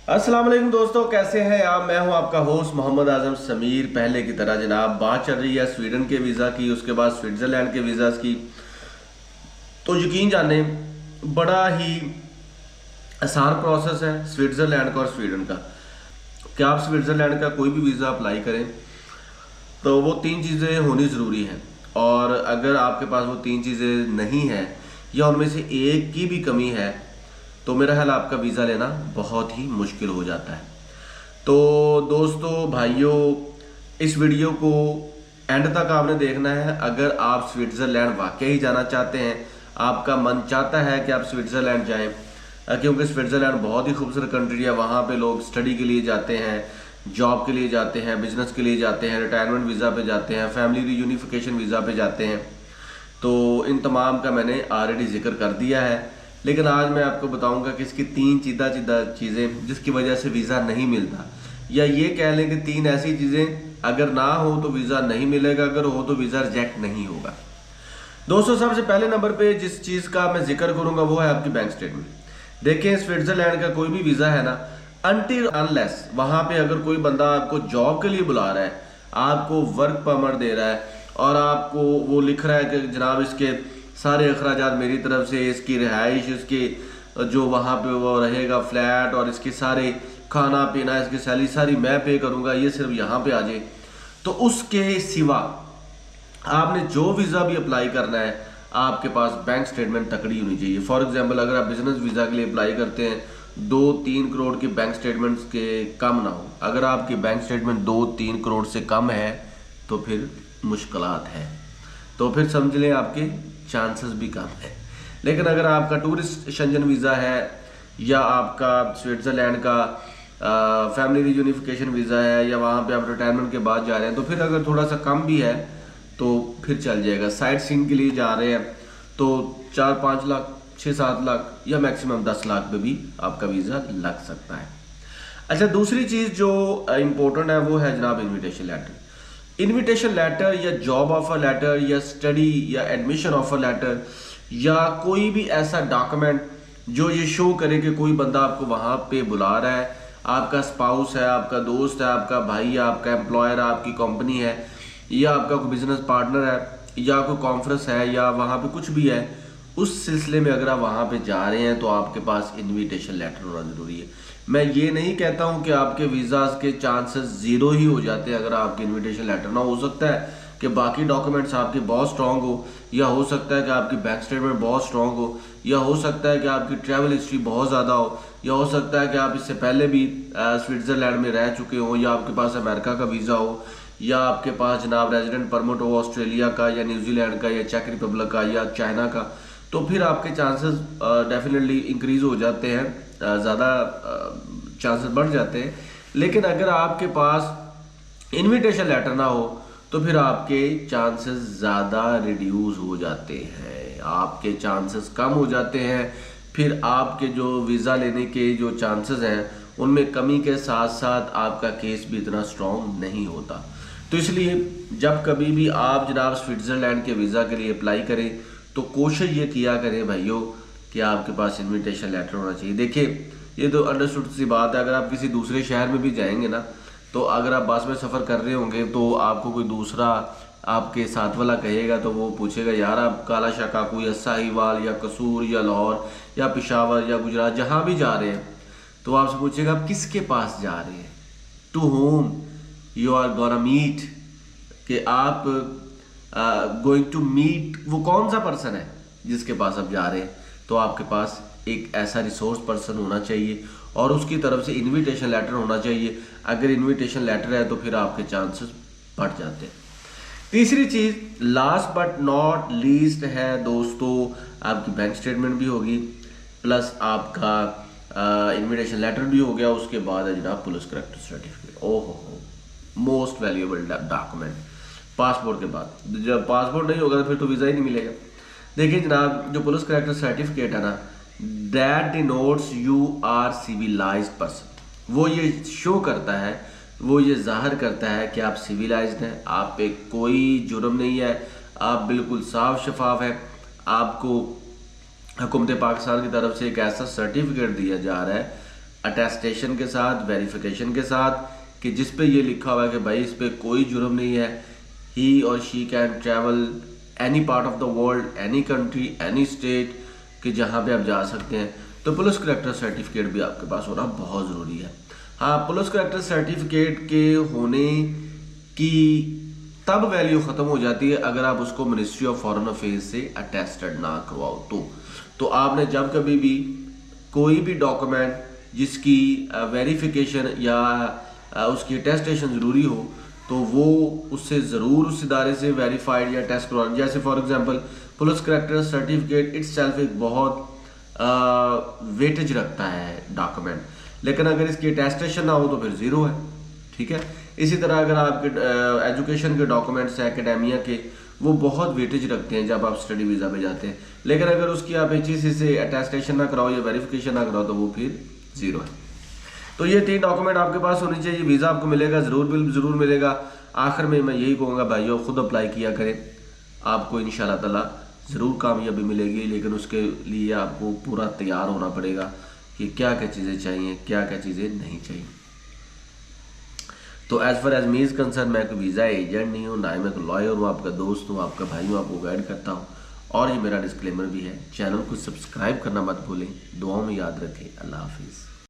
अस्सलाम वालेकुम दोस्तों, कैसे हैं आप। मैं हूं आपका होस्ट मोहम्मद आजम समीर। पहले की तरह जनाब बात चल रही है स्वीडन के वीज़ा की, उसके बाद स्विट्ज़रलैंड के वीज़ा की। तो यकीन जाने बड़ा ही आसान प्रोसेस है स्विट्ज़रलैंड का और स्वीडन का। क्या आप स्विट्ज़रलैंड का कोई भी वीज़ा अप्लाई करें तो वो तीन चीज़ें होनी ज़रूरी हैं, और अगर आपके पास वो तीन चीज़ें नहीं हैं या उनमें से एक की भी कमी है तो मेरा ख्याल आपका वीज़ा लेना बहुत ही मुश्किल हो जाता है। तो दोस्तों भाइयों, इस वीडियो को एंड तक आपने देखना है। अगर आप स्विट्ज़रलैंड वाकई ही जाना चाहते हैं, आपका मन चाहता है कि आप स्विट्ज़रलैंड जाएं, क्योंकि स्विट्ज़रलैंड बहुत ही खूबसूरत कंट्री है। वहाँ पे लोग स्टडी के लिए जाते हैं, जॉब के लिए जाते हैं, बिजनेस के लिए जाते हैं, रिटायरमेंट वीज़ा पे जाते हैं, फैमिली रीयूनिफिकेशन वीज़ा पे जाते हैं। तो इन तमाम का मैंने ऑलरेडी जिक्र कर दिया है, लेकिन आज मैं आपको बताऊंगा कि इसकी तीन सीधा चीज़ें जिसकी वजह से वीज़ा नहीं मिलता, या ये कह लें कि तीन ऐसी चीज़ें अगर ना हो तो वीज़ा नहीं मिलेगा, अगर हो तो वीज़ा रिजेक्ट नहीं होगा। दोस्तों, सबसे पहले नंबर पे जिस चीज़ का मैं जिक्र करूंगा वो है आपकी बैंक स्टेटमेंट। देखें, स्विट्ज़रलैंड का कोई भी वीज़ा है ना, अनटिल अनलेस वहाँ पे अगर कोई बंदा आपको जॉब के लिए बुला रहा है, आपको वर्क परमिट दे रहा है और आपको वो लिख रहा है कि जनाब इसके सारे अखराजात मेरी तरफ से, इसकी रिहाइश, इसके जो वहाँ पे वो रहेगा फ्लैट, और इसके सारे खाना पीना, इसकी सैलरी सारी मैं पे करूँगा, ये सिर्फ यहाँ पे आ जाए। तो उसके सिवा आपने जो वीज़ा भी अप्लाई करना है, आपके पास बैंक स्टेटमेंट तकड़ी होनी चाहिए। फॉर एग्जांपल, अगर आप बिजनेस वीज़ा के लिए अप्लाई करते हैं, 2-3 करोड़ के बैंक स्टेटमेंट्स के कम ना हो। अगर आपकी बैंक स्टेटमेंट 2-3 करोड़ से कम है तो फिर मुश्किलात है, तो फिर समझ लें आपके चांसेस भी कम है। लेकिन अगर आपका टूरिस्ट शंजन वीज़ा है या आपका स्विट्ज़रलैंड का फैमिली रीयूनिफिकेशन वीज़ा है, या वहाँ पे आप रिटायरमेंट के बाद जा रहे हैं, तो फिर अगर थोड़ा सा कम भी है तो फिर चल जाएगा। साइट सीइंग के लिए जा रहे हैं तो 4-5 लाख, 6-7 लाख या मैक्सिमम 10 लाख पे भी आपका वीज़ा लग सकता है। अच्छा, दूसरी चीज़ जो इम्पोर्टेंट है वो है जनाब इनविटेशन लेटर। इनविटेशन लेटर या जॉब ऑफर लेटर या स्टडी या एडमिशन ऑफर लेटर या कोई भी ऐसा डॉक्यूमेंट जो ये शो करे कि कोई बंदा आपको वहाँ पे बुला रहा है, आपका स्पाउस है, आपका दोस्त है, आपका भाई है, आपका एम्प्लॉयर है, आपकी कंपनी है, या आपका कोई बिजनेस पार्टनर है, या कोई कॉन्फ्रेंस है, या वहाँ पे कुछ भी है, उस सिलसिले में अगर आप वहाँ पे जा रहे हैं तो आपके पास इनविटेशन लेटर होना ज़रूरी है। मैं ये नहीं कहता हूँ कि आपके वीज़ाज के चांसेस ज़ीरो ही हो जाते हैं अगर आपके इनविटेशन लेटर ना हो। सकता है कि बाकी डॉक्यूमेंट्स आपके बहुत स्ट्रॉन्ग हो, या हो सकता है कि आपकी बैंक स्टेटमेंट बहुत स्ट्रॉन्ग हो, या हो सकता है कि आपकी ट्रैवल हिस्ट्री बहुत ज़्यादा हो, या हो सकता है कि आप इससे पहले भी स्विट्ज़रलैंड में रह चुके हो, या आपके पास अमेरिका का वीज़ा हो, या आपके पास जनाब रेजिडेंट परमिट हो ऑस्ट्रेलिया का या न्यूजीलैंड का या चेक रिपब्लिक का या चाइना का। तो फिर आपके चांसेस डेफिनेटली इंक्रीज हो जाते हैं, ज़्यादा चांसेस बढ़ जाते हैं। लेकिन अगर आपके पास इनविटेशन लेटर ना हो तो फिर आपके चांसेस ज़्यादा रिड्यूस हो जाते हैं, आपके चांसेस कम हो जाते हैं। फिर आपके जो वीज़ा लेने के जो चांसेस हैं उनमें कमी के साथ साथ आपका केस भी इतना स्ट्रॉन्ग नहीं होता। तो इसलिए जब कभी भी आप जनाब स्विट्ज़रलैंड के वीज़ा के लिए अप्लाई करें तो कोशिश ये किया करें भाइयों कि आपके पास इनविटेशन लेटर होना चाहिए। देखिए, ये तो अंडरस्टूड सी बात है। अगर आप किसी दूसरे शहर में भी जाएंगे ना, तो अगर आप बस में सफ़र कर रहे होंगे तो आपको कोई दूसरा आपके साथ वाला कहेगा तो वो पूछेगा, यार आप काला शाह काकू या साहिवाल या कसूर या लाहौर या पेशावर या गुजरात जहाँ भी जा रहे हैं, तो आपसे पूछेगा आप किसके पास जा रहे हैं, to whom you are gonna meet, कि आप गोइंग टू मीट वो कौन सा पर्सन है जिसके पास आप जा रहे हैं। तो आपके पास एक ऐसा रिसोर्स पर्सन होना चाहिए और उसकी तरफ से इनविटेशन लेटर होना चाहिए। अगर इनविटेशन लेटर है तो फिर आपके चांसेस बढ़ जाते हैं। तीसरी चीज़, लास्ट बट नॉट लीस्ट है दोस्तों, आपकी बैंक स्टेटमेंट भी होगी, प्लस आपका इनविटेशन लेटर भी हो गया, उसके बाद है जनाब पुलिस करेक्टर सर्टिफिकेट। ओहो, मोस्ट वैल्यूएबल डॉक्यूमेंट पासपोर्ट के बाद। जब पासपोर्ट नहीं होगा तो फिर तो वीज़ा ही नहीं मिलेगा। देखिए जनाब, जो पुलिस करेक्टर सर्टिफिकेट है ना, that denotes you are civilized person. वो ये शो करता है, वो ये जाहिर करता है कि आप सिविलाइज्ड हैं, आप पे कोई जुर्म नहीं है, आप बिल्कुल साफ शफाफ है। आपको हुकूमत पाकिस्तान की तरफ से एक ऐसा सर्टिफिकेट दिया जा रहा है अटेस्टेशन के साथ, वेरिफिकेशन के साथ, कि जिस पे ये लिखा हुआ है कि भाई इस पे कोई जुर्म नहीं है, ही और she can travel any part of the world, any country, any state, कि जहाँ पे आप जा सकते हैं। तो पुलिस करैक्टर सर्टिफिकेट भी आपके पास होना बहुत ज़रूरी है। हाँ, पुलिस करैक्टर सर्टिफिकेट के होने की तब वैल्यू ख़त्म हो जाती है अगर आप उसको मिनिस्ट्री ऑफ फॉरेन अफेयर्स से अटेस्टेड ना करवाओ। तो आपने जब कभी भी कोई भी डॉक्यूमेंट जिसकी वेरिफिकेशन या उसकी अटेस्टेशन ज़रूरी हो, तो वो उससे ज़रूर उस इदारे से वेरीफाइड या टेस्ट करवाना। जैसे for example police character certificate itself एक बहुत वेटेज रखता है डॉक्यूमेंट, लेकिन अगर इसकी अटेस्टेशन ना हो तो फिर ज़ीरो है। ठीक है, इसी तरह अगर आपके एजुकेशन के डॉक्यूमेंट्स हैं एकेडेमिया के, वो बहुत वेटेज रखते हैं जब आप स्टडी वीज़ा पे जाते हैं, लेकिन अगर उसकी आप HEC से अटेस्टेशन ना कराओ या वेरिफिकेशन ना कराओ तो वो फिर ज़ीरो है। तो ये 3 डॉक्यूमेंट आपके पास होनी चाहिए। वीज़ा आपको मिलेगा, ज़रूर मिलेगा। आखिर में मैं यही कहूँगा भाइयों, खुद अप्लाई किया करें, आपको इंशाल्लाह ताला ज़रूर कामयाबी मिलेगी, लेकिन उसके लिए आपको पूरा तैयार होना पड़ेगा कि क्या क्या चीज़ें चाहिए, क्या क्या चीज़ें नहीं चाहिए। तो as far as me is concern, मैं कोई वीज़ा एजेंट नहीं हूँ, ना ही मैं कोई लॉयर हूँ, आपका दोस्त हूँ, आपका भाई हूँ, आपको गाइड करता हूँ। और ये मेरा डिस्क्लेमर भी है, चैनल को सब्सक्राइब करना मत भूलें, दुआओं में याद रखें। अल्लाह हाफिज़।